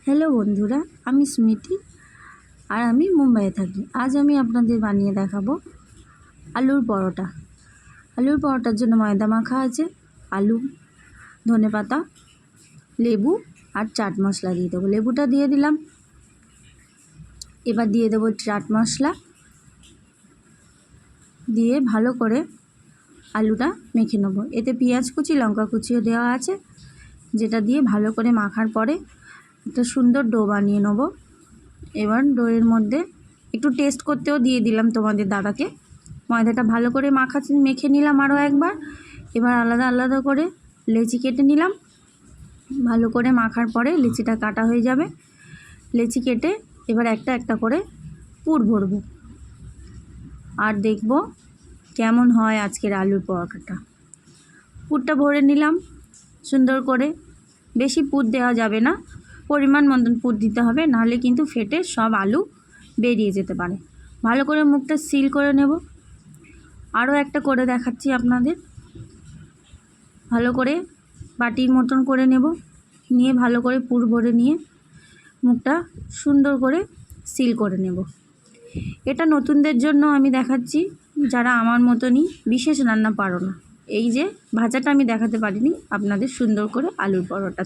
Hello বন্ধুরা, আমি স্মৃতি আর আমি মুম্বাইয়ে থাকি। আজ আমি আপনাদের বানিয়ে দেখাবো আলুর পরোটা। আলুর পরোটার জন্য ময়দা মাখা আছে, আলু, ধনেপাতা, লেবু আর চাট মশলা দিয়ে দেবো। লেবুটা দিয়ে দিলাম। এবার দিয়ে দেবো চাট মশলা, দিয়ে ভালো করে আলুটা মেখে নেবো। এতে পেঁয়াজ কুচি, লঙ্কা কুচিও দেওয়া আছে, যেটা দিয়ে ভালো করে মাখার পরে একটা সুন্দর ডো বানিয়ে নেবো। এবার ডোয়ের মধ্যে একটু টেস্ট করতেও দিয়ে দিলাম তোমাদের দাদাকে। ময়দাটা ভালো করে মেখে নিলাম আরও একবার। এবার আলাদা আলাদা করে লেচি কেটে নিলাম। ভালো করে মাখার পরে লেচিটা কাটা হয়ে যাবে। লেচি কেটে এবার একটা একটা করে পুর ভরবো আর দেখব কেমন হয় আজকের আলুর পরোটাটা। পুরটা ভরে নিলাম সুন্দর করে। বেশি পুর দেওয়া যাবে না, পরিমাণ মতন পুর দিতে হবে, নাহলে কিন্তু ফেটে সব আলু বেরিয়ে যেতে পারে। ভালো করে মুখটা সিল করে নেব। আরও একটা করে দেখাচ্ছি আপনাদের। ভালো করে বাটির মতন করে নেব, নিয়ে ভালো করে পুর ভরে নিয়ে মুখটা সুন্দর করে সিল করে নেব। এটা নতুনদের জন্য আমি দেখাচ্ছি, যারা আমার মতনই বিশেষ রান্না পারো না। এই যে ভাজাটা আমি দেখাতে পারিনি আপনাদের সুন্দর করে আলুর পরোটা।